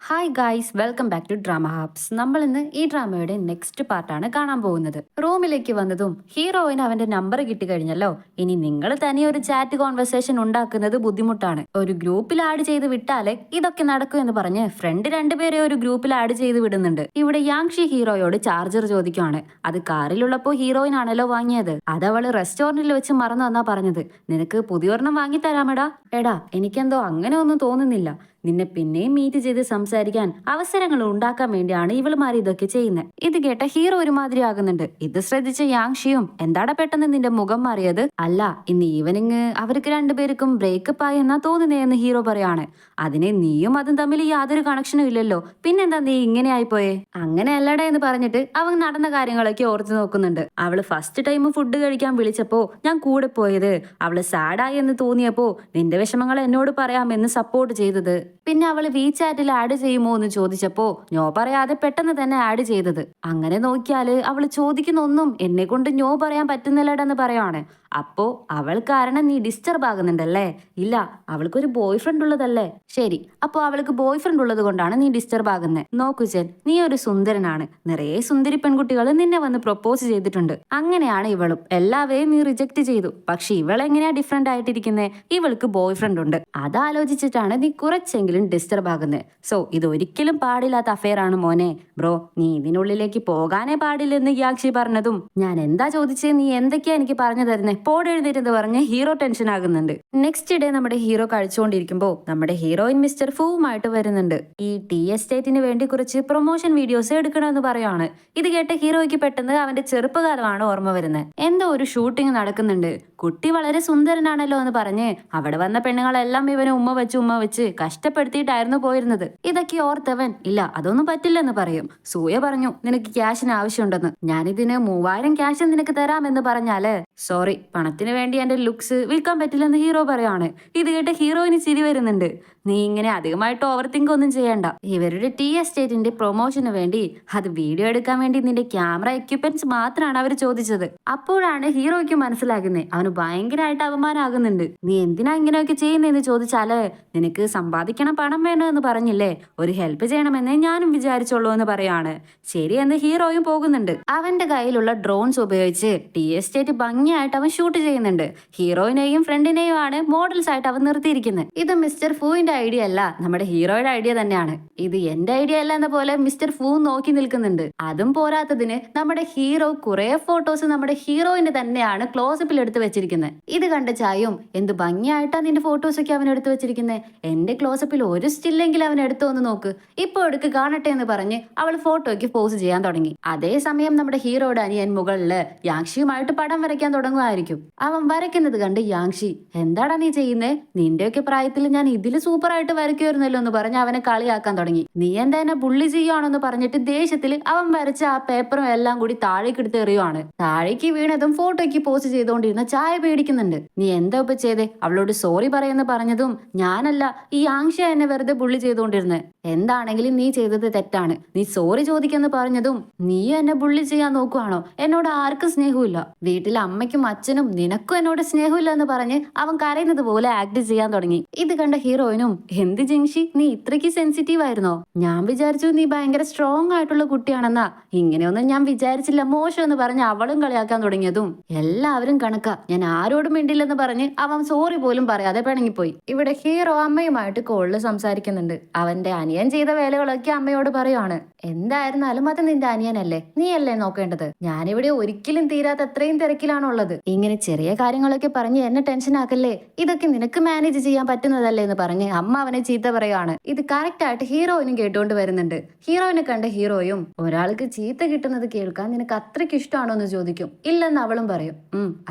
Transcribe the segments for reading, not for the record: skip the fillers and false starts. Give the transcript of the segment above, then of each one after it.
Hi guys, welcome back to drama hubs. നമ്മൾ ഇന്ന് ഈ ഡ്രാമയുടെ നെക്സ്റ്റ് പാർട്ടാണ് കാണാൻ പോകുന്നത്. റൂമിലേക്ക് വന്നതും ഹീറോയിന് അവന്റെ നമ്പർ കിട്ടിക്കഴിഞ്ഞല്ലോ. ഇനി നിങ്ങൾ തനിയെ ഒരു ചാറ്റ് കോൺവെർസേഷൻ ഉണ്ടാക്കുന്നത് ബുദ്ധിമുട്ടാണ്. ഒരു ഗ്രൂപ്പിൽ ആഡ് ചെയ്ത് വിട്ടാലേ ഇതൊക്കെ നടക്കൂ എന്ന് പറഞ്ഞ് ഫ്രണ്ട് രണ്ടുപേരെ ഒരു ഗ്രൂപ്പിൽ ആഡ് ചെയ്ത് വിടുന്നുണ്ട്. ഇവിടെ യാങ്ഷി ഹീറോയോട് ചാർജർ ചോദിക്കുവാണ്. അത് കാറിലുള്ളപ്പോ ഹീറോയിൻ ആണല്ലോ വാങ്ങിയത്. അതവള് റെസ്റ്റോറന്റിൽ വെച്ച് മറന്നു എന്നാ പറഞ്ഞത്. നിനക്ക് പുതിയൊരെണ്ണം വാങ്ങിത്തരാമെടാ. എടാ, എനിക്കെന്തോ അങ്ങനെ ഒന്നും തോന്നുന്നില്ല. നിന്നെ പിന്നെയും മീറ്റ് ചെയ്ത് സംസാരിക്കാൻ അവസരങ്ങൾ ഉണ്ടാക്കാൻ വേണ്ടിയാണ് ഇവളുമാർ ഇതൊക്കെ ചെയ്യുന്നത്. ഇത് കേട്ട ഹീറോ ഒരുമാതിരി ആകുന്നുണ്ട്. ഇത് ശ്രദ്ധിച്ച യാങ്ഷിയും എന്താടാ പെട്ടെന്ന് നിന്റെ മുഖം മാറിയത്? അല്ല, ഇന്ന് ഈവനിങ് അവർക്ക് രണ്ടുപേർക്കും ബ്രേക്കപ്പ് ആയി എന്നാ തോന്നുന്നേന്ന് ഹീറോ പറയാണ്. അതിനെ നീയും അതും തമ്മിൽ യാതൊരു കണക്ഷനും ഇല്ലല്ലോ, പിന്നെന്താ നീ ഇങ്ങനെ ആയിപ്പോയെ? അങ്ങനെ അല്ലടാ എന്ന് പറഞ്ഞിട്ട് അവൻ നടന്ന കാര്യങ്ങളൊക്കെ ഓർത്തു നോക്കുന്നുണ്ട്. അവള് ഫസ്റ്റ് ടൈം ഫുഡ് കഴിക്കാൻ വിളിച്ചപ്പോ ഞാൻ കൂടെ പോയത്, അവള് സാഡായി എന്ന് തോന്നിയപ്പോ നിന്റെ വിഷമങ്ങൾ എന്നോട് പറയാമെന്ന് സപ്പോർട്ട് ചെയ്തത്, പിന്നെ അവള് വീചാറ്റിൽ ആഡ് ചെയ്യുമോ എന്ന് ചോദിച്ചപ്പോ നോ പറയാതെ പെട്ടെന്ന് തന്നെ ആഡ് ചെയ്തത്. അങ്ങനെ നോക്കിയാല് അവള് ചോദിക്കുന്ന ഒന്നും എന്നെ കൊണ്ട് നോ പറയാൻ പറ്റുന്നില്ലടെന്ന് പറയാണ്. അപ്പോ അവൾ കാരണം നീ ഡിസ്റ്റർബ് ആകുന്നുണ്ടല്ലേ? ഇല്ല, അവൾക്കൊരു ബോയ് ഫ്രണ്ട് ഉള്ളതല്ലേ? ശരി, അപ്പോ അവൾക്ക് ബോയ് ഫ്രണ്ട് ഉള്ളത് കൊണ്ടാണ് നീ ഡിസ്റ്റർബ് ആകുന്നത്. നോക്കു ചെൻ, നീ ഒരു സുന്ദരനാണ്. നിറയെ സുന്ദരി പെൺകുട്ടികൾ നിന്നെ വന്ന് പ്രപ്പോസ് ചെയ്തിട്ടുണ്ട്. അങ്ങനെയാണ് ഇവളും. എല്ലാവരെയും നീ റിജക്ട് ചെയ്തു. പക്ഷെ ഇവളെങ്ങനെയാ ഡിഫറെന്റ് ആയിട്ടിരിക്കുന്നേ? ഇവൾക്ക് ബോയ് ഫ്രണ്ട് ഉണ്ട്. അതാലോചിച്ചിട്ടാണ് നീ കുറച്ചെങ്കിലും ഡിസ്റ്റർബ് ആകുന്നത്. സോ ഇതൊരിക്കലും പാടില്ലാത്ത അഫെയർ ആണ് മോനെ. ബ്രോ, നീ ഇതിനുള്ളിലേക്ക് പോകാനേ പാടില്ലെന്ന് യാക്ഷി പറഞ്ഞതും ഞാൻ എന്താ ചോദിച്ചേ, നീ എന്തൊക്കെയാ എനിക്ക് പറഞ്ഞു തരുന്നേ, പോടെഴുന്നേറ്റെന്ന് പറഞ്ഞ് ഹീറോ ടെൻഷൻ ആകുന്നുണ്ട്. നെക്സ്റ്റ് ഡേ നമ്മുടെ ഹീറോ കഴിച്ചുകൊണ്ടിരിക്കുമ്പോൾ നമ്മുടെ ഹീറോയിൻ മിസ്റ്റർ ഫൂവുമായിട്ട് വരുന്നുണ്ട്. ഈ ടീ എസ്റ്റേറ്റിന് വേണ്ടി കുറച്ച് പ്രൊമോഷൻ വീഡിയോസ് എടുക്കണമെന്ന് പറയാണ്. ഇത് കേട്ട ഹീറോയ്ക്ക് പെട്ടെന്ന് അവന്റെ ചെറുപ്പകാലമാണ് ഓർമ്മ വരുന്നത്. എന്തോ ഒരു ഷൂട്ടിംഗ് നടക്കുന്നുണ്ട്. കുട്ടി വളരെ സുന്ദരനാണല്ലോ എന്ന് പറഞ്ഞ് അവിടെ വന്ന പെണ്ണുങ്ങളെല്ലാം ഇവനെ ഉമ്മ വെച്ച് കഷ്ടപ്പെടുത്തിയിട്ടായിരുന്നു പോയിരുന്നത്. ഇതൊക്കെ ഓർത്തവൻ ഇല്ല, അതൊന്നും പറ്റില്ലെന്ന് പറയും. സൂയ പറഞ്ഞു, നിനക്ക് ക്യാഷിന് ആവശ്യമുണ്ടെന്ന്. ഞാനിതിന് 3000 ക്യാഷ് നിനക്ക് തരാമെന്ന് പറഞ്ഞാല് സോറി, പണത്തിന് വേണ്ടി എന്റെ ലുക്സ് വിൽക്കാൻ പറ്റില്ലെന്ന് ഹീറോ പറയാണ്. ഇത് കേട്ട് ഹീറോയിന് ചിരി വരുന്നുണ്ട്. നീ ഇങ്ങനെ അധികമായിട്ട് ഓവർ തിങ്ക് ഒന്നും ചെയ്യണ്ട. ഇവരുടെ ടീ എസ്റ്റേറ്റിന്റെ പ്രൊമോഷന് വേണ്ടി അത് വീഡിയോ എടുക്കാൻ വേണ്ടി നിന്റെ ക്യാമറ എക്യുപ്മെന്റ്സ് മാത്രമാണ് അവർ ചോദിച്ചത്. അപ്പോഴാണ് ഹീറോയ്ക്ക് മനസ്സിലാകുന്നത് അവന് ഭയങ്കരമായിട്ട് അപമാനമാകുന്നുണ്ട്. നീ എന്തിനാ ഇങ്ങനെയൊക്കെ ചെയ്യുന്നതെന്ന് ചോദിച്ചാല് നിനക്ക് സമ്പാദിക്കണം, പണം വേണമെന്ന് പറഞ്ഞില്ലേ, ഒരു ഹെൽപ്പ് ചെയ്യണമെന്നേ ഞാനും വിചാരിച്ചോളൂ എന്ന് പറയാണ്. ശരിയെന്ന് ഹീറോയും പോകുന്നുണ്ട്. അവന്റെ കയ്യിലുള്ള ഡ്രോൺസ് ഉപയോഗിച്ച് ടീ എസ്റ്റേറ്റ് ഭംഗിയായിട്ട് അവൻ ഷൂട്ട് ചെയ്യുന്നുണ്ട്. ഹീറോയിനെയും ഫ്രണ്ടിനെയും ആണ് മോഡൽസ് ആയിട്ട് അവൻ നിർത്തിയിരിക്കുന്നത്. ഇത് മിസ്റ്റർ ഫൂവിന്റെ ഐഡിയ അല്ല, നമ്മുടെ ഹീറോയുടെ ഐഡിയ തന്നെയാണ്. ഇത് എന്റെ ഐഡിയ അല്ല എന്ന പോലെ മിസ്റ്റർ ഫൂ നോക്കി നിൽക്കുന്നുണ്ട്. അതും പോരാത്തതിന് നമ്മുടെ ഹീറോ കുറെ ഫോട്ടോസ് നമ്മുടെ ഹീറോയിന് തന്നെയാണ് ക്ലോസപ്പിൽ എടുത്ത് വെച്ചിരിക്കുന്നത്. ഇത് കണ്ട ചായും എന്ത് ഭംഗിയായിട്ടാ നിന്റെ ഫോട്ടോസ് ഒക്കെ അവൻ എടുത്തു വെച്ചിരിക്കുന്നത്. എന്റെ ക്ലോസപ്പിൽ ഒരു സ്റ്റില്ലെങ്കിൽ അവൻ എടുത്തു വന്ന് നോക്ക്, ഇപ്പൊ എടുക്ക് കാണട്ടെ എന്ന് പറഞ്ഞ് അവൾ ഫോട്ടോയ്ക്ക് പോസ് ചെയ്യാൻ തുടങ്ങി. അതേസമയം നമ്മുടെ ഹീറോയുടെ അനിയൻ മുകളില് യാങ്ഷിയുമായിട്ട് പടം വരയ്ക്കാൻ തുടങ്ങുമായിരിക്കും. അവൻ വരയ്ക്കുന്നത് കണ്ട് യാങ്ഷി, എന്താടാ നീ ചെയ്യുന്നേ? നിന്റെയൊക്കെ പ്രായത്തിൽ ഞാൻ ഇതില് സൂപ്പറായിട്ട് വരയ്ക്കുമായിരുന്നല്ലോ എന്ന് പറഞ്ഞ് അവനെ കളിയാക്കാൻ തുടങ്ങി. നീ എന്താ എന്നെ ബുള്ളി ചെയ്യുവാണെന്ന് പറഞ്ഞിട്ട് ദേഷ്യത്തിൽ അവൻ വരച്ച ആ പേപ്പറും എല്ലാം കൂടി താഴേക്ക് എടുത്ത് എറിയുവാണ്. താഴേക്ക് വീണതും ഫോട്ടോയ്ക്ക് പോസ്റ്റ് ചെയ്തുകൊണ്ടിരുന്ന ചായ പേടിക്കുന്നുണ്ട്. നീ എന്താ ഇപ്പൊ ചെയ്തേ? അവളോട് സോറി പറയുമെന്ന് പറഞ്ഞതും ഞാനല്ല, ഈ ആങ്ഷ എന്നെ വെറുതെ ബുള്ളി ചെയ്തുകൊണ്ടിരുന്നത്. എന്താണെങ്കിലും നീ ചെയ്തത് തെറ്റാണ്. നീ സോറി ചോദിക്കെന്ന് പറഞ്ഞതും നീ എന്നെ ബുള്ളി ചെയ്യാൻ നോക്കുവാണോ? എന്നോട് ആർക്കും സ്നേഹമില്ല. വീട്ടിലെ അമ്മയ്ക്കും അച്ഛനും നിനക്കും എന്നോട് സ്നേഹമില്ല എന്ന് പറഞ്ഞ് അവൻ കരയുന്നത് പോലെ ആക്ട് ചെയ്യാൻ തുടങ്ങി. ഇത് കണ്ട ഹീറോയിനും എന്ത് ജിങ്ഷി, നീ ഇത്രയ്ക്ക് സെൻസിറ്റീവ് ആയിരുന്നോ? ഞാൻ വിചാരിച്ചു നീ ഭയങ്കര സ്ട്രോങ് ആയിട്ടുള്ള കുട്ടിയാണെന്നാ. ഇങ്ങനെയൊന്നും ഞാൻ വിചാരിച്ചില്ല, മോശം എന്ന് പറഞ്ഞ് അവളും കളിയാക്കാൻ തുടങ്ങിയതും എല്ലാവരും കണക്കാ, ഞാൻ ആരോടും മിണ്ടില്ലെന്ന് പറഞ്ഞ് അവൻ സോറി പോലും പറയാതെ പിണങ്ങിപ്പോയി. ഇവിടെ ഹീറോ അമ്മയുമായിട്ട് കോളിൽ സംസാരിക്കുന്നുണ്ട്. അവന്റെ അനിയൻ ചെയ്ത വേലകളൊക്കെ അമ്മയോട് പറയുവാണ്. എന്തായിരുന്നാലും അത് നിന്റെ അനിയനല്ലേ, നീയല്ലേ നോക്കേണ്ടത്. ഞാനിവിടെ ഒരിക്കലും തീരാത്ത അത്രയും തിരക്കിലാണുള്ളത്. ഇങ്ങനെ ചെറിയ കാര്യങ്ങളൊക്കെ പറഞ്ഞ് എന്നെ ടെൻഷൻ ആക്കല്ലേ, ഇതൊക്കെ നിനക്ക് മാനേജ് ചെയ്യാൻ പറ്റുന്നതല്ലേ എന്ന് പറഞ്ഞ് അമ്മ അവനെ ചീത്ത പറയുവാണ്. ഇത് കറക്റ്റ് ആയിട്ട് ഹീറോയിനും കേട്ടുകൊണ്ട് വരുന്നുണ്ട്. ഹീറോയിനെ കണ്ട ഹീറോയും ഒരാൾക്ക് ചീത്ത കിട്ടുന്നത് കേൾക്കാൻ നിനക്ക് അത്രയ്ക്ക് ഇഷ്ടമാണോ എന്ന് ചോദിക്കും. ഇല്ലെന്ന് അവളും പറയും.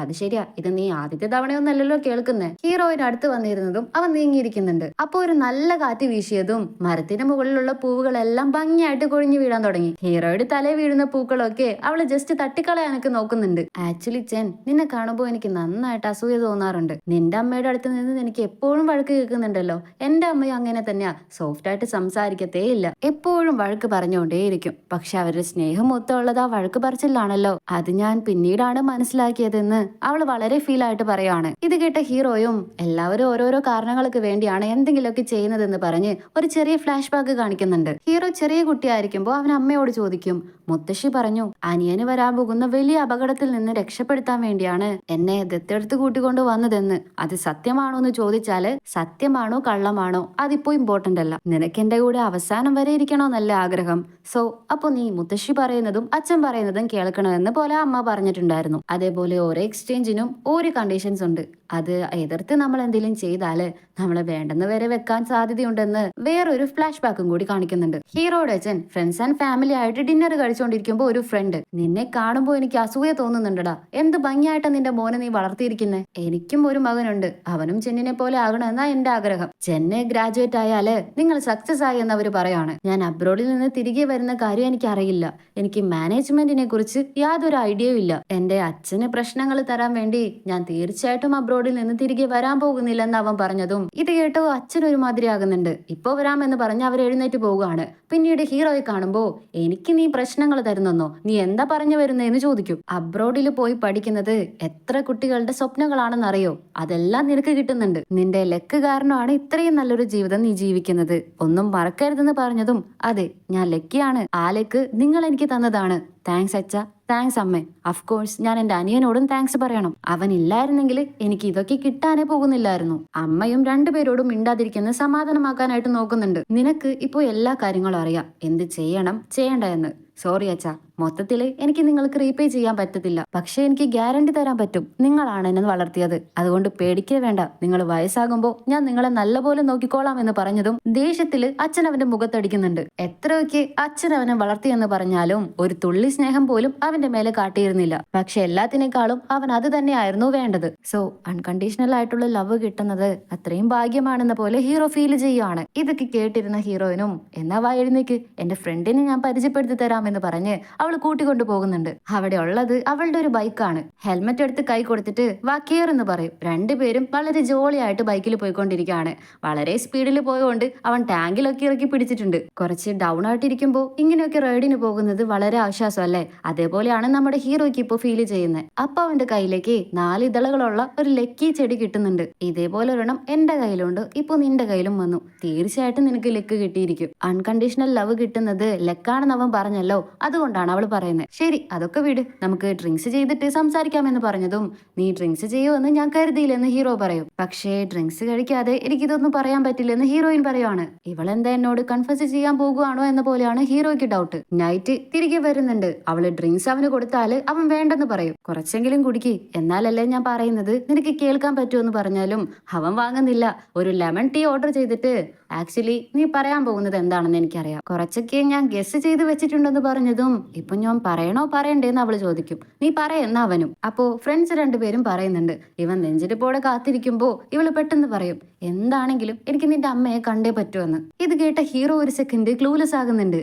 അത് ശരിയാ, ഇത് നീ ആദ്യത്തെ തവണയൊന്നല്ലല്ലോ കേൾക്കുന്നേ. ഹീറോയിന് അടുത്ത് വന്നിരുന്നതും അവൻ നീങ്ങിയിരിക്കുന്നുണ്ട്. അപ്പൊ ഒരു നല്ല കാറ്റ് വീശിയതും മരത്തിന് മുകളിലുള്ള പൂവുകളെല്ലാം ഭംഗിയായിട്ട് കൊഴിഞ്ഞു വീഴാൻ തുടങ്ങി. ഹീറോയുടെ തലയിൽ വീഴുന്ന പൂക്കളൊക്കെ അവള് ജസ്റ്റ് തട്ടിക്കളയാനൊക്കെ നോക്കുന്നുണ്ട്. ആക്ച്വലി ചെൻ, നിന്നെ കാണുമ്പോൾ എനിക്ക് നന്നായിട്ട് അസൂയ തോന്നാറുണ്ട്. നിന്റെ അമ്മയുടെ അടുത്ത് നിന്ന് എനിക്ക് എപ്പോഴും വഴക്ക് കേൾക്കുന്നുണ്ടല്ലോ. എന്റെ അമ്മയും അങ്ങനെ തന്നെയാ, സോഫ്റ്റ് ആയിട്ട് സംസാരിക്കത്തേ ഇല്ല, എപ്പോഴും വഴക്ക് പറഞ്ഞുകൊണ്ടേയിരിക്കും. പക്ഷെ അവരുടെ സ്നേഹം മൊത്തമുള്ളത് ആ വഴക്ക് പറച്ചിലാണല്ലോ. അത് ഞാൻ പിന്നീടാണ് മനസ്സിലാക്കിയതെന്ന് അവള് വളരെ വളരെ ഫീൽ ആയിട്ട് പറയാണ്. ഇത് കേട്ട ഹീറോയും എല്ലാവരും ഓരോരോ കാരണങ്ങൾക്ക് വേണ്ടിയാണ് എന്തെങ്കിലുമൊക്കെ ചെയ്യുന്നതെന്ന് പറഞ്ഞ് ഒരു ചെറിയ ഫ്ലാഷ് ബാക്ക് കാണിക്കുന്നുണ്ട്. ഹീറോ ചെറിയ കുട്ടിയായിരിക്കുമ്പോൾ അവൻ അമ്മയോട് ചോദിക്കും, മുത്തശ്ശി പറഞ്ഞു അനിയന് വരാൻ പോകുന്ന വലിയ അപകടത്തിൽ നിന്ന് രക്ഷപ്പെടുത്താൻ വേണ്ടിയാണ് എന്നെ ദത്തെടുത്ത് കൂട്ടിക്കൊണ്ട് വന്നതെന്ന്. അത് സത്യമാണോ എന്ന് ചോദിച്ചാല് സത്യമാണോ കള്ളമാണോ അതിപ്പോ ഇമ്പോർട്ടന്റ് അല്ല, നിനക്ക് എന്റെ കൂടെ അവസാനം വരെ ഇരിക്കണോന്നല്ല ആഗ്രഹം. സോ അപ്പൊ നീ മുത്തശ്ശി പറയുന്നതും അച്ഛൻ പറയുന്നതും കേൾക്കണമെന്ന് പോലെ അമ്മ പറഞ്ഞിട്ടുണ്ടായിരുന്നു. അതേപോലെ ഓരോ എക്സ്ചേഞ്ചിനും ഓരോ കണ്ടീഷൻസ് ഉണ്ട്. അത് എതിർത്ത് നമ്മൾ എന്തെങ്കിലും ചെയ്താല് നമ്മളെ വേണ്ടെന്ന് വരെ വെക്കാൻ സാധ്യതയുണ്ടെന്ന് വേറൊരു ഫ്ലാഷ് ബാക്കും കൂടി കാണിക്കുന്നുണ്ട്. ഹീറോയുടെ അച്ഛൻ ഫ്രണ്ട്സ് ആൻഡ് ഫാമിലി ആയിട്ട് ഡിന്നർ കഴിച്ചുകൊണ്ടിരിക്കുമ്പോ ഒരു ഫ്രണ്ട്, നിന്നെ കാണുമ്പോ എനിക്ക് അസൂയ തോന്നുന്നുണ്ടടാ, എന്ത് ഭംഗിയായിട്ടാ നിന്റെ മോനെ നീ വളർത്തിയിരിക്കുന്നേ. എനിക്കും ഒരു മകനുണ്ട്, അവനും ചെന്നിനെ പോലെ ആകണമെന്നാ എന്റെ ആഗ്രഹം. ചെന്നൈ ഗ്രാജുവേറ്റ് ആയാല് നിങ്ങൾ സക്സസ് ആയി എന്ന് അവര് പറയാണ്. ഞാൻ അബ്രോഡിൽ നിന്ന് തിരികെ വരുന്ന കാര്യം എനിക്ക് അറിയില്ല, എനിക്ക് മാനേജ്മെന്റിനെ കുറിച്ച് യാതൊരു ഐഡിയയും ഇല്ല. എന്റെ അച്ഛന് പ്രശ്നങ്ങൾ തരാൻ വേണ്ടി ഞാൻ തീർച്ചയായിട്ടും അബ്രോഡിൽ നിന്ന് തിരികെ വരാൻ പോകുന്നില്ലെന്ന് അവൻ പറഞ്ഞതും ഇത് കേട്ടോ അച്ഛൻ ഒരുമാതിരി ആകുന്നുണ്ട്. ഇപ്പൊ വരാമെന്ന് പറഞ്ഞ് അവർ എഴുന്നേറ്റ് പോവുകയാണ്. പിന്നീട് ഹീറോയെ കാണുമ്പോ, എനിക്ക് നീ പ്രശ്നങ്ങൾ തരുന്നെന്നോ, നീ എന്താ പറഞ്ഞു വരുന്നതെന്ന് ചോദിക്കും. അബ്രോഡിൽ പോയി പഠിക്കുന്നത് എത്ര കുട്ടികളുടെ സ്വപ്നങ്ങളാണെന്നറിയോ, അതെല്ലാം നിനക്ക് കിട്ടുന്നുണ്ട്. നിന്റെ ലക്ക് കാരണമാണ് ഇത്രയും നല്ലൊരു ജീവിതം നീ ജീവിക്കുന്നത്, ഒന്നും മറക്കരുതെന്ന് പറഞ്ഞതും അതെ ഞാൻ ലക്കിയാണ്, ആ ലക്ക് നിങ്ങൾ എനിക്ക് തന്നതാണ്. താങ്ക്സ് അച്ഛ, താങ്ക്സ് അമ്മേ. അഫ്കോഴ്സ് ഞാൻ എന്റെ അനിയനോടും താങ്ക്സ് പറയണം, അവൻ ഇല്ലായിരുന്നെങ്കിൽ എനിക്ക് ഇതൊക്കെ കിട്ടാനേ പോകുന്നില്ലായിരുന്നു. അമ്മയും രണ്ടുപേരോടും മിണ്ടാതിരിക്കുന്ന സമാധാനമാക്കാനായിട്ട് നോക്കുന്നുണ്ട്. നിനക്ക് ഇപ്പോ എല്ലാ കാര്യങ്ങളും അറിയാം, എന്ത് ചെയ്യണം ചെയ്യണ്ട എന്ന്. സോറി അച്ഛാ, മൊത്തത്തില് എനിക്ക് നിങ്ങൾക്ക് റീപേ ചെയ്യാൻ പറ്റത്തില്ല, പക്ഷെ എനിക്ക് ഗ്യാരണ്ടി തരാൻ പറ്റും, നിങ്ങളാണ് എന്നെ വളർത്തിയത്, അതുകൊണ്ട് പേടിക്കേ വേണ്ട. നിങ്ങൾ വയസ്സാകുമ്പോ ഞാൻ നിങ്ങളെ നല്ലപോലെ നോക്കിക്കോളാം എന്ന് പറഞ്ഞതും ദേഷ്യത്തില് അച്ഛൻ അവന്റെ മുഖത്തടിക്കുന്നുണ്ട്. എത്രയൊക്കെ അച്ഛൻ അവനെ വളർത്തിയെന്ന് പറഞ്ഞാലും ഒരു തുള്ളി സ്നേഹം പോലും അവന്റെ മേലെ കാട്ടിയിരുന്നില്ല. പക്ഷെ എല്ലാത്തിനേക്കാളും അവൻ അത് തന്നെയായിരുന്നു വേണ്ടത്. സോ അൺകണ്ടീഷണൽ ആയിട്ടുള്ള ലവ് കിട്ടുന്നത് അത്രയും ഭാഗ്യമാണെന്ന പോലെ ഹീറോ ഫീൽ ചെയ്യുകയാണ്. ഇതൊക്കെ കേട്ടിരുന്ന ഹീറോയിനും, എന്നാ വാ എഴുന്നേക്ക്, എന്റെ ഫ്രണ്ടിനെ ഞാൻ പരിചയപ്പെടുത്തി തരാമെന്ന് പറഞ്ഞ് അവൾ കൂട്ടിക്കൊണ്ടു പോകുന്നുണ്ട്. അവിടെ ഉള്ളത് അവളുടെ ഒരു ബൈക്കാണ്. ഹെൽമെറ്റ് എടുത്ത് കൈ കൊടുത്തിട്ട് വാ കേറെന്ന് പറയും. രണ്ടുപേരും വളരെ ജോളിയായിട്ട് ബൈക്കിൽ പോയിക്കൊണ്ടിരിക്കുകയാണ്. വളരെ സ്പീഡിൽ പോയതുകൊണ്ട് അവൻ ടാങ്കിലൊക്കെ ഇറക്കി പിടിച്ചിട്ടുണ്ട്. കുറച്ച് ഡൗൺ ആയിട്ടിരിക്കുമ്പോൾ ഇങ്ങനെയൊക്കെ റൈഡിന് പോകുന്നത് വളരെ ആശ്വാസം അല്ലേ? അതേപോലെയാണ് നമ്മുടെ ഹീറോയ്ക്ക് ഇപ്പോൾ ഫീൽ ചെയ്യുന്നത്. അപ്പൊ അവന്റെ കയ്യിലേക്ക് 4 ഇതളുകളുള്ള ഒരു ലക്കി ചെടി കിട്ടുന്നുണ്ട്. ഇതേപോലെ ഒരെണ്ണം എന്റെ കയ്യിലുണ്ട്, ഇപ്പൊ നിന്റെ കയ്യിലും വന്നു, തീർച്ചയായിട്ടും നിനക്ക് ലക്ക് കിട്ടിയിരിക്കും. അൺകണ്ടീഷണൽ ലവ് കിട്ടുന്നത് ലക്കാണെന്ന് അവൻ പറഞ്ഞല്ലോ, അതുകൊണ്ടാണ് അവൾ പറയുന്നത്. ശരി അതൊക്കെ വിട്, നമുക്ക് ഡ്രിങ്ക്സ് ചെയ്തിട്ട് സംസാരിക്കാമെന്ന് പറഞ്ഞതും നീ ഡ്രിങ്ക്സ് ചെയ്യുമെന്ന് ഞാൻ കരുതിയില്ലെന്ന് ഹീറോ പറയും. പക്ഷേ ഡ്രിങ്ക്സ് കഴിക്കാതെ എനിക്കിതൊന്നും പറയാൻ പറ്റില്ലെന്ന് ഹീറോയിൻ പറയുവാണ്. ഇവളെന്താ എന്നോട് കൺഫസ് ചെയ്യാൻ പോകുവാണോ എന്ന പോലെയാണ് ഹീറോയ്ക്ക് ഡൗട്ട്. നൈറ്റ് തിരികെ വരുന്നുണ്ട്. അവള് ഡ്രിങ്ക്സ് അവന് കൊടുത്താല് അവൻ വേണ്ടെന്ന് പറയും. കുറച്ചെങ്കിലും കുടിക്ക്, എന്നാലല്ലേ ഞാൻ പറയുന്നത് നിനക്ക് കേൾക്കാൻ പറ്റുമെന്ന് പറഞ്ഞാലും അവൻ വാങ്ങുന്നില്ല. ഒരു ലെമൺ ടീ ഓർഡർ ചെയ്തിട്ട്, ആക്ച്വലി നീ പറയാൻ പോകുന്നത് എന്താണെന്ന് എനിക്കറിയാം, കുറച്ചൊക്കെ ഞാൻ ഗസ് ചെയ്ത് വെച്ചിട്ടുണ്ടെന്ന് പറഞ്ഞതും ഇപ്പൊ ഞാൻ പറയണോ പറയണ്ടേന്ന് അവള് ചോദിക്കും. നീ പറയുന്ന അവനും. അപ്പോ ഫ്രണ്ട്സ് രണ്ടുപേരും പറയുന്നുണ്ട്. ഇവൻ നെഞ്ചിരിപ്പോടെ കാത്തിരിക്കുമ്പോ ഇവള് പെട്ടെന്ന് പറയും, എന്താണെങ്കിലും എനിക്ക് നിന്റെ അമ്മയെ കണ്ടേ പറ്റുമെന്ന്. ഇത് കേട്ട ഹീറോ ഒരു സെക്കൻഡ് ക്ലൂലെസ് ആകുന്നുണ്ട്.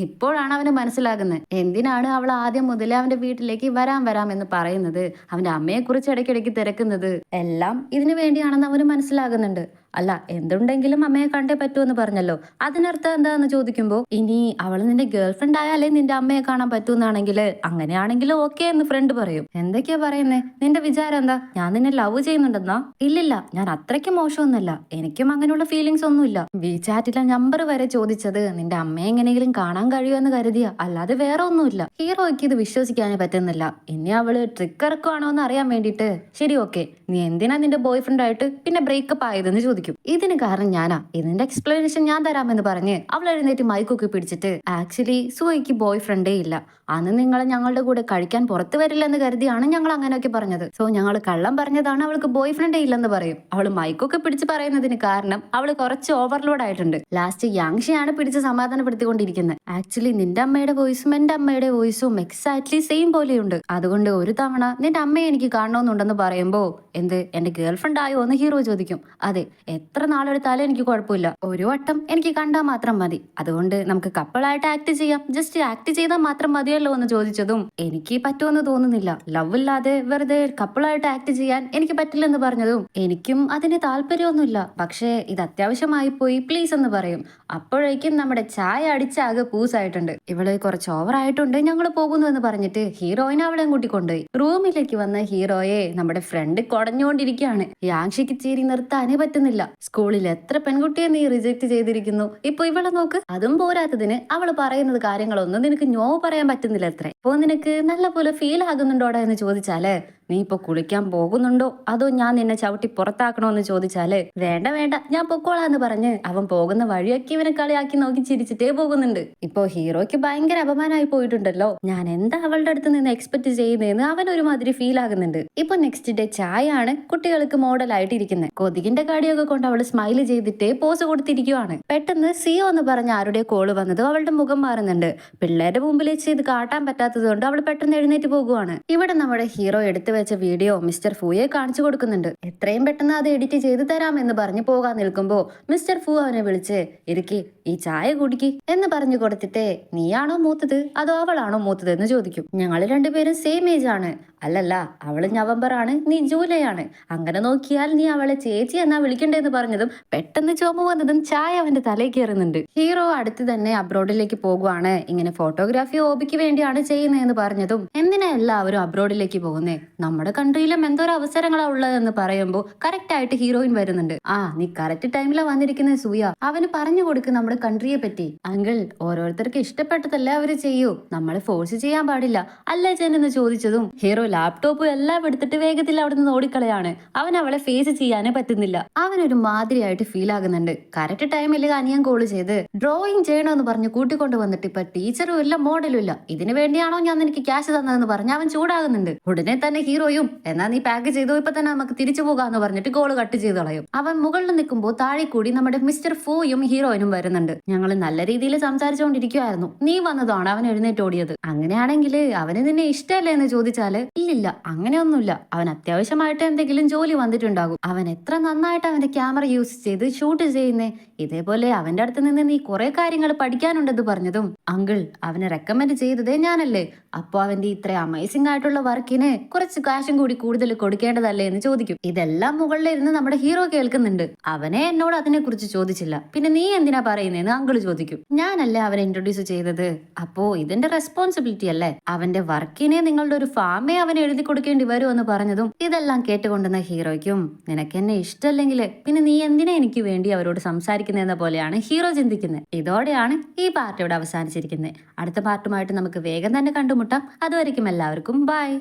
ഇപ്പോഴാണ് അവന് മനസ്സിലാകുന്നത് എന്തിനാണ് അവൾ ആദ്യം മുതലേ അവന്റെ വീട്ടിലേക്ക് വരാം എന്ന് പറയുന്നത്, അവന്റെ അമ്മയെ കുറിച്ച് ഇടയ്ക്കിടയ്ക്ക് തിരക്കുന്നത് എല്ലാം ഇതിനു വേണ്ടിയാണെന്ന് അവന് മനസ്സിലാകുന്നുണ്ട്. അല്ല എന്തുണ്ടെങ്കിലും അമ്മയെ കണ്ടേ പറ്റുമെന്ന് പറഞ്ഞല്ലോ, അതിനർത്ഥം എന്താന്ന് ചോദിക്കുമ്പോ, ഇനി അവൾ നിന്റെ ഗേൾ ഫ്രണ്ട് ആയാലേ നിന്റെ അമ്മയെ കാണാൻ പറ്റൂന്നാണെങ്കിൽ അങ്ങനെയാണെങ്കിൽ ഓക്കെ എന്ന് ഫ്രണ്ട് പറയും. എന്തൊക്കെയാ പറയുന്നേ, നിന്റെ വിചാരം എന്താ, ഞാൻ നിന്നെ ലവ് ചെയ്യുന്നുണ്ടെന്നാ? ഇല്ലില്ല, ഞാൻ അത്രയ്ക്ക് മോശമൊന്നുമല്ല, എനിക്കും അങ്ങനെയുള്ള ഫീലിങ്സ് ഒന്നുമില്ല. വിചാറ്റിലെ നമ്പർ വരെ ചോദിച്ചത് നിന്റെ അമ്മയെ എങ്ങനെയെങ്കിലും കാണാൻ കഴിയുമെന്ന് കരുതിയ, അല്ലാതെ വേറെ ഒന്നുമില്ല. ഹീറോയ്ക്ക് ഇത് വിശ്വസിക്കാനേ പറ്റുന്നില്ല. ഇനി അവള് ട്രിക്ക് ഇറക്കുവാണോ എന്ന് അറിയാൻ വേണ്ടിയിട്ട്, ശരി ഓക്കെ, നീ എന്തിനാ നിന്റെ ബോയ് ഫ്രണ്ട് ആയിട്ട് പിന്നെ ബ്രേക്കപ്പ് ആയതെന്ന് ചോദിക്കും. ഇതിന് കാരണം ഞാനാ, ഇതിന്റെ എക്സ്പ്ലനേഷൻ ഞാൻ തരാമെന്ന് പറഞ്ഞ് അവൾ എഴുന്നേറ്റ് മൈക്കൊക്കെ പിടിച്ചിട്ട്, ആക്ച്വലി സുഹയ്ക്ക് ബോയ് ഫ്രണ്ടേ ഇല്ല, അന്ന് നിങ്ങൾ ഞങ്ങളുടെ കൂടെ കഴിക്കാൻ പുറത്തു വരില്ലെന്ന് കരുതിയാണ് ഞങ്ങൾ അങ്ങനെയൊക്കെ പറഞ്ഞത്. സോ ഞങ്ങൾ കള്ളം പറഞ്ഞതാണ്, അവൾക്ക് ബോയ് ഫ്രണ്ടേ ഇല്ലെന്ന് പറയും. അവൾ മൈക്കൊക്കെ പിടിച്ച് പറയുന്നതിന് കാരണം അവള് കുറച്ച് ഓവർലോഡ് ആയിട്ടുണ്ട്. ലാസ്റ്റ് യാങ്ഷിയാണ് പിടിച്ച് സമാധാനപ്പെടുത്തിക്കൊണ്ടിരിക്കുന്നത്. ആക്ച്വലി നിന്റെ അമ്മയുടെ വോയിസും എന്റെ അമ്മയുടെ വോയിസും എക്സാക്ട്ലി സെയിം പോലെയുണ്ട്, അതുകൊണ്ട് ഒരു തവണ നിന്റെ അമ്മയെ എനിക്ക് കാണണമെന്നുണ്ടെന്ന് പറയുമ്പോ, എന്ത് എന്റെ ഗേൾ ഫ്രണ്ട് ആയോ എന്ന് ഹീറോ ചോദിക്കും. അതെ, എത്ര നാളെടുത്താലും എനിക്ക് കുഴപ്പമില്ല. ഒരു വട്ടം എനിക്ക് കണ്ടാൽ മാത്രം മതി. അതുകൊണ്ട് നമുക്ക് കപ്പിളായിട്ട് ആക്ട് ചെയ്യാം. ജസ്റ്റ് ആക്ട് ചെയ്താൽ മാത്രം മതിയല്ലോ എന്ന് ചോദിച്ചതും എനിക്ക് പറ്റുമെന്ന് തോന്നുന്നില്ല. ലവ് ഇല്ലാതെ വെറുതെ കപ്പിളായിട്ട് ആക്ട് ചെയ്യാൻ എനിക്ക് പറ്റില്ലെന്ന് പറഞ്ഞതും എനിക്കും അതിന് താല്പര്യമൊന്നുമില്ല. പക്ഷേ ഇത് അത്യാവശ്യമായി പോയി, പ്ലീസ് എന്ന് പറയും. അപ്പോഴേക്കും നമ്മുടെ ചായ അടിച്ചാകെ പൂസായിട്ടുണ്ട്. ഇവള് കുറച്ച് ഓവർ ആയിട്ടുണ്ട്, ഞങ്ങൾ പോകുന്നു എന്ന് പറഞ്ഞിട്ട് ഹീറോയിനെ അവളെ കൂട്ടിക്കൊണ്ടുപോയി. റൂമിലേക്ക് വന്ന ഹീറോയെ നമ്മുടെ ഫ്രണ്ട് കുടഞ്ഞുകൊണ്ടിരിക്കുകയാണ്. യാങ്ഷിക്ക് ചിരി നിർത്താനേ പറ്റുന്നില്ല. സ്കൂളിൽ എത്ര പെൺകുട്ടിയെ നീ റിജക്ട് ചെയ്തിരിക്കുന്നു, ഇപ്പൊ ഇവളെ നോക്ക്. അതും പോരാത്തതിന് അവള് പറയുന്നത് കാര്യങ്ങളൊന്നും നിനക്ക് നോ പറയാൻ പറ്റുന്നില്ല. അത്ര ഇപ്പൊ നിനക്ക് നല്ല പോലെ ഫീൽ ആകുന്നുണ്ടോടാ എന്ന് ചോദിച്ചാല്, നീ ഇപ്പൊ കുളിക്കാൻ പോകുന്നുണ്ടോ അതോ ഞാൻ നിന്നെ ചവിട്ടി പുറത്താക്കണോ എന്ന് ചോദിച്ചാല്, വേണ്ട വേണ്ട ഞാൻ പൊക്കോളാന്ന് പറഞ്ഞ് അവൻ പോകുന്ന വഴിയൊക്കെ ഇവനെ കളിയാക്കി നോക്കി ചിരിച്ചിട്ടേ പോകുന്നുണ്ട്. ഇപ്പൊ ഹീറോയ്ക്ക് ഭയങ്കര അപമാനമായി പോയിട്ടുണ്ടല്ലോ. ഞാൻ എന്താ അവളുടെ അടുത്ത് നിന്ന് എക്സ്പെക്ട് ചെയ്യുന്നതെന്ന് അവൻ ഒരുമാതിരി ഫീൽ ആകുന്നുണ്ട്. ഇപ്പൊ നെക്സ്റ്റ് ഡേ ചായ ആണ് കുട്ടികൾക്ക് മോഡലായിട്ട് ഇരിക്കുന്നത്. കൊതുകിന്റെ കാടിയൊക്കെ കൊണ്ട് അവള് സ്മൈല് ചെയ്തിട്ടേ പോസ് കൊടുത്തിരിക്കുവാണ്. പെട്ടെന്ന് സിയോ എന്ന് പറഞ്ഞ ആരുടെ കോള് വന്നതും അവളുടെ മുഖം മാറുന്നുണ്ട്. പിള്ളേരുടെ മുമ്പിൽ വെച്ച് ഇത് കാട്ടാൻ പറ്റാത്തത് കൊണ്ട് അവൾ പെട്ടെന്ന് എഴുന്നേറ്റ് പോകുവാണ്. ഇവിടെ നമ്മുടെ ഹീറോ എടുത്തു വെച്ച വീഡിയോ മിസ്റ്റർ ഫൂയെ കാണിച്ചു കൊടുക്കുന്നുണ്ട്. എത്രയും പെട്ടെന്ന് അത് എഡിറ്റ് ചെയ്ത് തരാമെന്ന് പറഞ്ഞു പോകാൻ നിൽക്കുമ്പോ മിസ്റ്റർ ഫൂ അവനെ വിളിച്ച്, ഇരിക്കി ഈ ചായ കുടിക്ക് എന്ന് പറഞ്ഞു കൊടുത്തിട്ട്, നീയാണോ മൂത്തത് അതോ അവളാണോ മൂത്തത് എന്ന് ചോദിക്കും. ഞങ്ങൾ രണ്ടുപേരും സെയിം ഏജ് ആണ്. അല്ലല്ല, അവള് നവംബർ ആണ്, നീ ജൂലൈ ആണ്. അങ്ങനെ നോക്കിയാൽ നീ അവളെ ചേച്ചി എന്നാ വിളിക്കണ്ടേന്ന് പറഞ്ഞതും പെട്ടെന്ന് ചുമ വന്നതും ചായ അവന്റെ തലയിൽ കയറുന്നുണ്ട്. ഹീറോ അടുത്ത് തന്നെ അബ്രോഡിലേക്ക് പോകുവാണ്. ഇങ്ങനെ ഫോട്ടോഗ്രാഫി ഹോബിക്ക് വേണ്ടിയാണ് ചെയ്യുന്നതെന്ന് പറഞ്ഞതും, എന്തിനാ എല്ലാവരും അബ്രോഡിലേക്ക് പോകുന്നേ, നമ്മുടെ കൺട്രിയിലും എന്തോരോ അവസരങ്ങളാ ഉള്ളതെന്ന് പറയുമ്പോൾ കറക്റ്റ് ആയിട്ട് ഹീറോയിൻ വരുന്നുണ്ട്. നീ കറക്റ്റ് ടൈമിലാ വന്നിരിക്കുന്ന സൂയ, അവന് പറഞ്ഞു കൊടുക്കും നമ്മുടെ കൺട്രിയെ പറ്റി. അങ്കിൾ, ഓരോരുത്തർക്ക് ഇഷ്ടപ്പെട്ടതല്ലേ അവര് ചെയ്യൂ, നമ്മൾ ഫോഴ്സ് ചെയ്യാൻ പാടില്ല അല്ലേ ജൻ എന്ന് ചോദിച്ചതും ഹീറോ ലാപ്ടോപ്പും എല്ലാം എടുത്തിട്ട് വേഗത്തിൽ അവിടെ നിന്ന് ഓടിക്കളയാണ്. അവൻ അവളെ ഫേസ് ചെയ്യാനേ പറ്റുന്നില്ല. അവനൊരു മാതിരിയായിട്ട് ഫീൽ ആകുന്നുണ്ട്. കറക്റ്റ് ടൈമിൽ അനിയൻ കോള് ചെയ്ത് ഡ്രോയിങ് ചെയ്യണമെന്ന് പറഞ്ഞ് കൂട്ടിക്കൊണ്ട് വന്നിട്ട് ഇപ്പൊ ടീച്ചറും ഇല്ല മോഡലും ഇല്ല. ഇതിനു വേണ്ടിയാണോ ഞാൻ നിനക്ക് ക്യാഷ് തന്നതെന്ന് പറഞ്ഞ് അവൻ ചൂടാകുന്നുണ്ട്. ഉടനെ തന്നെ ഹീറോയും, എന്നാ നീ പാക്ക് ചെയ്തോ, ഇപ്പൊ തന്നെ നമുക്ക് തിരിച്ചു പോകാന്ന് പറഞ്ഞിട്ട് കോള് കട്ട് ചെയ്ത് കളയും. അവൻ മുകളിൽ നിൽക്കുമ്പോൾ താഴെ കൂടി നമ്മുടെ മിസ്റ്റർ ഫൂയും ഹീറോയിനും വരുന്നുണ്ട്. ഞങ്ങൾ നല്ല രീതിയിൽ സംസാരിച്ചുകൊണ്ടിരിക്കുവായിരുന്നു, നീ വന്നതാണ് അവൻ എഴുന്നേറ്റ് ഓടിയത്. അങ്ങനെയാണെങ്കിൽ അവന് നിന്നെ ഇഷ്ടമല്ലേ എന്ന് ചോദിച്ചാല്, ഇല്ലില്ല അങ്ങനെയൊന്നുമില്ല, അവൻ അത്യാവശ്യമായിട്ട് എന്തെങ്കിലും ജോലി വന്നിട്ടുണ്ടാകും. അവൻ എത്ര നന്നായിട്ട് അവന്റെ ക്യാമറ യൂസ് ചെയ്ത് ഷൂട്ട് ചെയ്യുന്നേ, ഇതേപോലെ അവന്റെ അടുത്ത് നിന്ന് നീ കുറെ കാര്യങ്ങൾ പഠിക്കാനുണ്ടെന്ന് പറഞ്ഞതും, അങ്കിൾ അവനെ റെക്കമെൻഡ് ചെയ്തതേ ഞാനല്ലേ, അപ്പൊ അവന്റെ ഇത്ര അമേസിംഗ് ആയിട്ടുള്ള വർക്കിന് കുറച്ച് കാശും കൂടി കൂടുതൽ കൊടുക്കേണ്ടതല്ലേ എന്ന് ചോദിക്കും. ഇതെല്ലാം മുകളിലിരുന്ന് നമ്മുടെ ഹീറോ കേൾക്കുന്നുണ്ട്. അവനെ എന്നോട് അതിനെ കുറിച്ച് ചോദിച്ചില്ല, പിന്നെ നീ എന്തിനാ പറയുന്നതെന്ന് അങ്കിൾ ചോദിക്കും. ഞാനല്ലേ അവനെ ഇൻട്രൊഡ്യൂസ് ചെയ്തത്, അപ്പോ ഇതിന്റെ റെസ്പോൺസിബിലിറ്റി അല്ലേ, അവന്റെ വർക്കിനെ നിങ്ങളുടെ ഒരു ഫാമേ അവൻ എഴുതി കൊടുക്കേണ്ടി വരുമെന്ന് പറഞ്ഞതും ഇതെല്ലാം കേട്ടുകൊണ്ടുന്ന ഹീറോയ്ക്കും, നിനക്ക് എന്നെ ഇഷ്ടമല്ലെങ്കിൽ പിന്നെ നീ എന്തിനാ എനിക്ക് വേണ്ടി അവരോട് സംസാരിക്കുന്നതെന്ന പോലെയാണ് ഹീറോ ചിന്തിക്കുന്നത്. ഇതോടെയാണ് ഈ പാർട്ട് ഇവിടെ അവസാനിച്ചിരിക്കുന്നത്. അടുത്ത പാർട്ടുമായിട്ട് നമുക്ക് വേഗം തന്നെ കണ്ടുമുട്ടാം. അതുവരെയ്ക്കും എല്ലാവർക്കും ബൈ.